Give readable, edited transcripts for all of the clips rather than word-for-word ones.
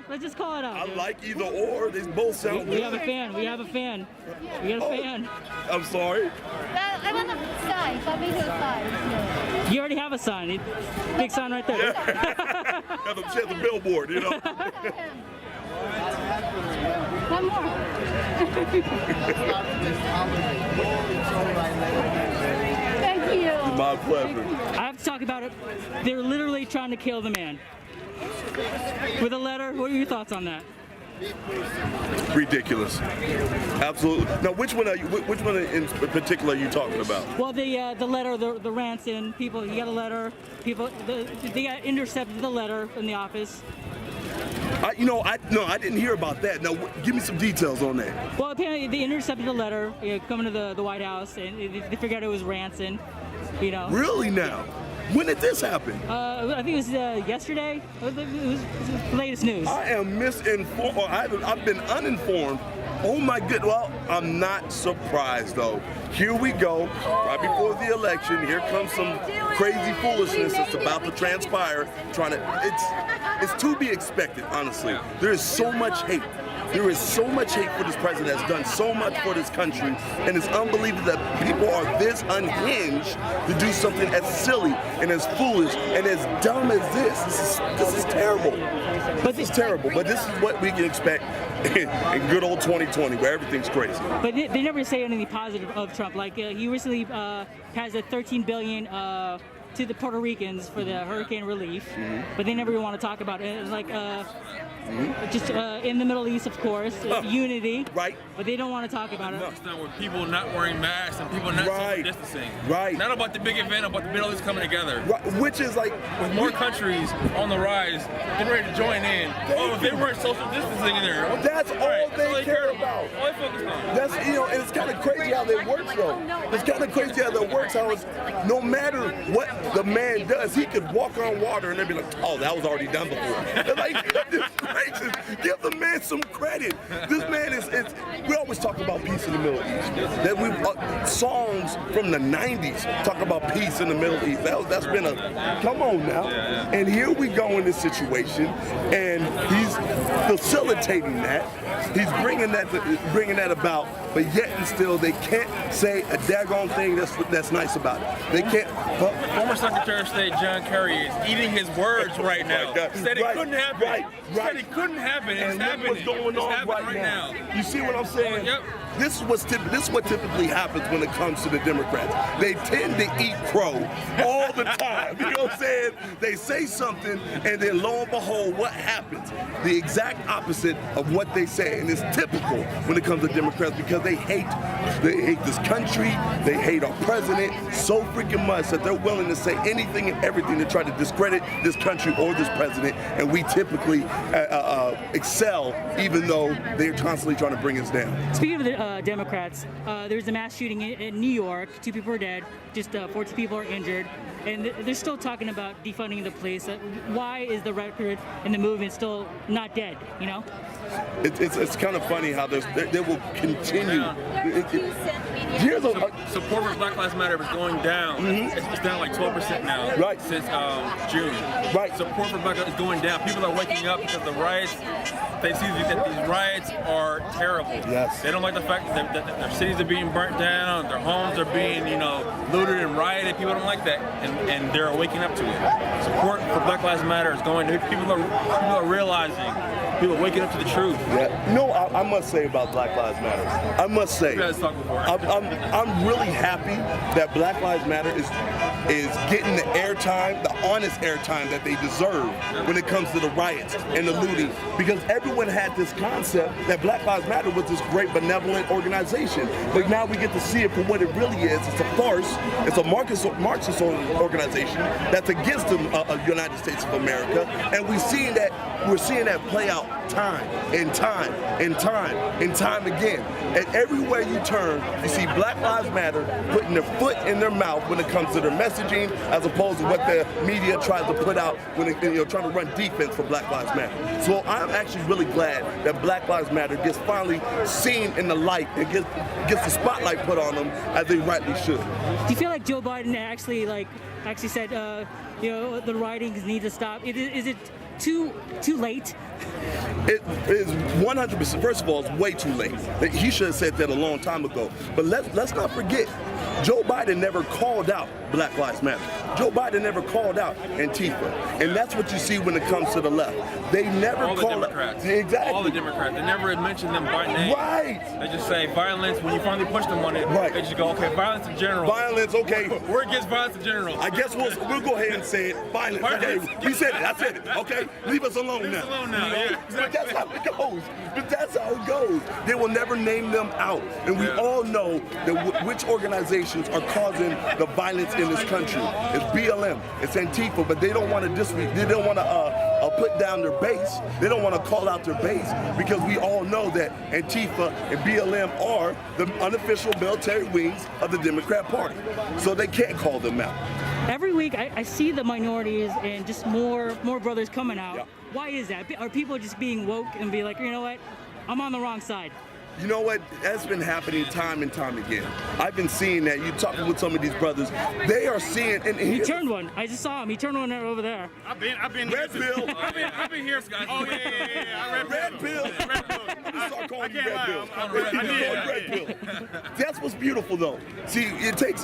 Let's just call it out. I Dude. like either or. They both sound good. We have a fan. We have a fan. We got a fan. I'm sorry. I want a sign. For me to sign. You already have a sign. Big sign right there. Have a chance a billboard, you know. One more. Thank you. My pleasure. I have to talk about it. They're literally trying to kill the man. With a letter, what are your thoughts on that? Ridiculous. Absolutely. Now, which one in particular are you talking about? Well, the letter, the ransom, people, you got a letter, people, they got intercepted the letter in the office. I didn't hear about that. Now, give me some details on that. Well, apparently they intercepted a letter coming to the White House, and they figured out it was ransom, you know. Really now? When did this happen? I think it was yesterday. It was the latest news. I am misinformed. I've been uninformed. Oh my good. Well, I'm not surprised though. Here we go. Right before the election, here comes some crazy foolishness that's about to transpire. It's to be expected, honestly. There is so much hate. There is so much hate for this president that's done so much for this country, and it's unbelievable that people are this unhinged to do something as silly and as foolish and as dumb as this. This is terrible. This is terrible, but this is what we can expect in good old 2020, where everything's crazy. But they never say anything positive of Trump. Like he recently has a $13 billion to the Puerto Ricans for the hurricane relief, but they never even want to talk about it. It's like just in the Middle East, of course, unity. Right. But they don't want to talk about it. It's not with people not wearing masks and people not social distancing. Right. Not about the big event, about the Middle East coming together. Right. Which is like with more countries on the rise, getting ready to join in. If they weren't social distancing in there. That's all they care about. All they focus on. That's and it's kind of crazy how that works though. It's kind of crazy how that works. How it's no matter what the man does, he could walk on water and they'd be like, oh, that was already done before. Like, goodness gracious, give the man some credit. This man is. We always talk about peace in the Middle East. That we songs from the '90s talk about peace in the Middle East. That's been a come on now. And here we go in this situation, and he's facilitating that. He's bringing that about, but yet and still they can't say a daggone thing that's nice about it. They can't. Former Secretary of State John Kerry is eating his words right now. He said it couldn't happen. He said it couldn't happen. It's happening. What's going on right now? You see what I'm saying? Yep. This is what typically happens when it comes to the Democrats. They tend to eat crow all the time. You know what I'm saying? They say something, and then lo and behold, what happens? The exact opposite of what they say, and it's typical when it comes to Democrats because they hate this country. They hate our president so freaking much that they're willing to say anything and everything to try to discredit this country or this president. And we typically excel, even though they're constantly trying to bring us down. Speaking of the Democrats, there's a mass shooting in New York. 2 people are dead, just 14 people are injured, and they're still talking about defunding the police. Why is the record and the movement still not dead? You know, it's kind of funny how they will continue. Support for Black Lives Matter is going down. It's down like 12% now. Right. Since June. Right. Support for Black Lives is going down. People are waking up because the riots. They see that these riots are terrible. Yes. They don't like the fact that their cities are being burnt down, their homes are being, looted and rioted. People don't like that, and they're waking up to it. Support for Black Lives Matter is going. People are realizing. People are waking up to the truth. Yeah. I must say about Black Lives Matter. I must say. I'm really happy that Black Lives Matter is getting the airtime, the honest airtime that they deserve when it comes to the riots and the looting, because everyone had this concept that Black Lives Matter was this great benevolent organization, but now we get to see it for what it really is. It's a farce. It's a Marxist organization that's against the United States of America, and we're seeing that play out time and time and time and time again. And everywhere you turn, you see Black Lives Matter putting their foot in their mouth when it comes to their messaging, as opposed to what the media tries to put out when trying to run defense for Black Lives Matter. So I'm actually really glad that Black Lives Matter gets finally seen in the light and gets the spotlight put on them as they rightly should. Do you feel like Joe Biden actually said the rioting needs to stop? Is it too late It is 100%. First of all, it's way too late. He should have said that a long time ago. But let's not forget, Joe Biden never called out Black Lives Matter. Joe Biden never called out Antifa. And that's what you see when it comes to the left. They never all call the Democrats. Exactly. All the Democrats. They never mention them by name. Right. They just say violence. When you finally push them on it, right. They just go, okay, violence in general. Violence, okay. We're against violence in general. I guess we'll go ahead and say it. Violence. Okay. You said it. I said it. Okay. Leave us alone now. Leave us alone now. Yeah, exactly. But that's how it goes. But that's how it goes. They will never name them out. And we all know that which organizations are causing the violence in this country. It's BLM. It's Antifa. But they don't want to they don't want to put down their base. They don't want to call out their base because we all know that Antifa and BLM are the unofficial military wings of the Democrat Party. So they can't call them out. Every week I see the minorities and just more brothers coming out. Yeah. Why is that? Are people just being woke and be like, you know what, I'm on the wrong side? You know what? That's been happening time and time again. I've been seeing that. You talking with some of these brothers, they are seeing. And he turned one. I just saw him. He turned one over there. I've been Red Pill. I've been here, guys. Oh yeah. Red Pill. Red Pill. Start calling you Red Pill. Red Pill. That's what's beautiful, though. See, it takes,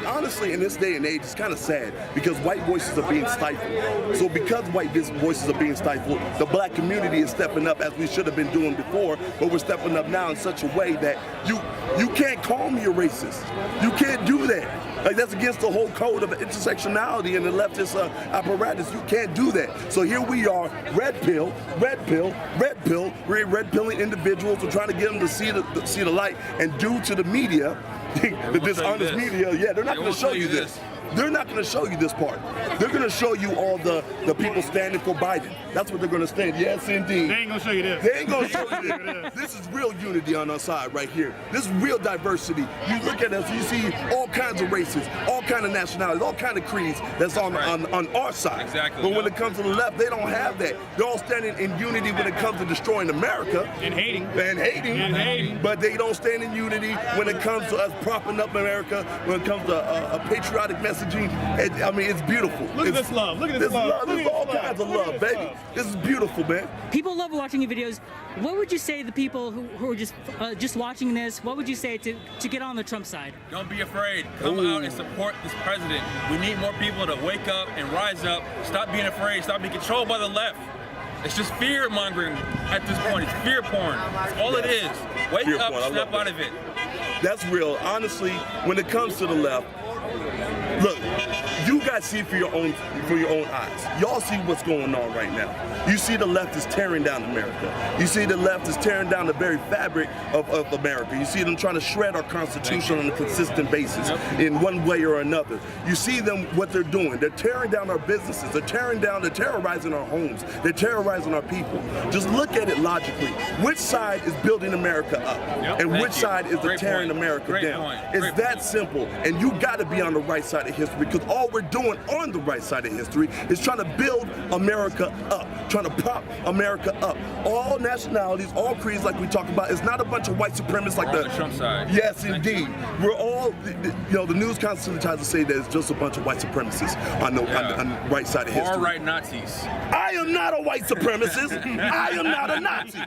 honestly, in this day and age, it's kind of sad because white voices are being stifled. So because white voices are being stifled, the black community is stepping up as we should have been doing before, but we're stepping up now in such a way that you can't call me a racist. You can't do that. Like, that's against the whole code of intersectionality and the leftist apparatus. You can't do that. So here we are, red pill. We're red pilling individuals. We're trying to get them to see the light. And due to the media, the dishonest media, they're not going to show you this. They're not going to show you this part. They're going to show you all the people standing for Biden. That's what they're going to stand. Yes, indeed. They ain't going to show you this. They ain't going to show you this. This is real unity on our side right here. This is real diversity. You look at us, you see all kinds of races, all kinds of nationalities, all kinds of creeds that's on our side. Exactly. But when it comes to the left, they don't have that. They're all standing in unity when it comes to destroying America. And hating. But they don't stand in unity when it comes to us propping up America, when it comes to a patriotic messaging. I mean, it's beautiful. Look at this love. Look at this love. There's all kinds of love, baby. This is beautiful, man. People love watching your videos. What would you say to the people who are just watching this? What would you say to get on the Trump side? Don't be afraid. Come out and support this president. We need more people to wake up and rise up. Stop being afraid. Stop being controlled by the left. It's just fear mongering at this point. It's fear porn. That's all it is. Wake up, snap out of it. That's real. Honestly, when it comes to the left, look, you guys see for your own eyes. Y'all see what's going on right now. You see the left is tearing down America. You see the left is tearing down the very fabric of America. You see them trying to shred our Constitution on a consistent basis in one way or another. You see them, what they're doing. They're tearing down our businesses. They're terrorizing our homes. They're terrorizing our people. Just look at it logically. Which side is building America up? And which side is tearing America down? It's that simple. And you got to be on the right side of history because all we're doing on the right side of history is trying to build America up, trying to prop America up. All nationalities, all creeds, like we talk about, it's not a bunch of white supremacists like the Trump side. Yes, indeed. We're all, the news constantly tries to say that it's just a bunch of white supremacists on the right side of history. All right Nazis. I am not a white supremacist. I am not a Nazi.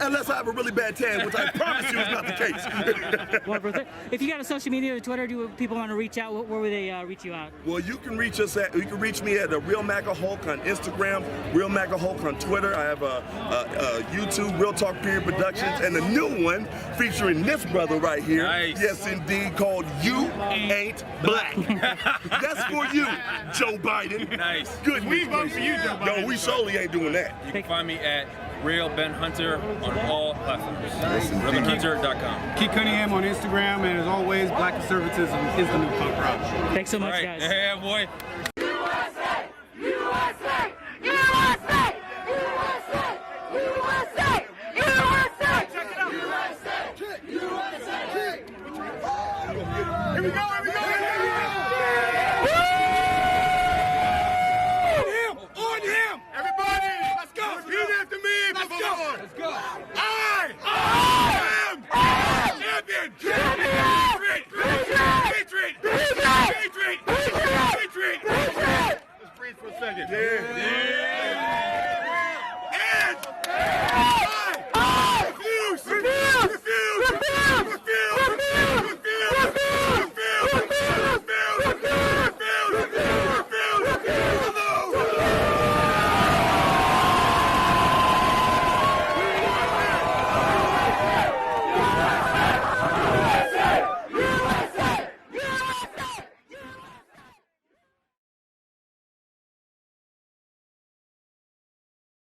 Unless I have a really bad tan, which I promise you is not the case. If you got a social media or Twitter, do people want to reach out? Where would they reach you out? Well, you can reach me at the Real MAGA Hulk on Instagram, Real MAGA Hulk on Twitter. I have a YouTube, Real Talk Period Productions, and a new one featuring this brother right here. Nice. Yes, indeed, called You Ain't Black. That's for you, Joe Biden. Nice. Good. We vote for you, Joe Biden. No, we surely ain't doing that. You can find me at Real Ben Hunter on all platforms. RealBenHunter.com. Kick Cunningham on Instagram, and as always, Black conservatism is the new punk rock. Thanks so much, All right. guys. Yeah, boy. USA! USA! USA! USA! USA! USA! Check it out! USA! USA! Here we go! Here we go! On him! Everybody, let's go! Repeat after me, let's go! Let's go! I am champion! Patriot! Let's breathe for a second. Yeah.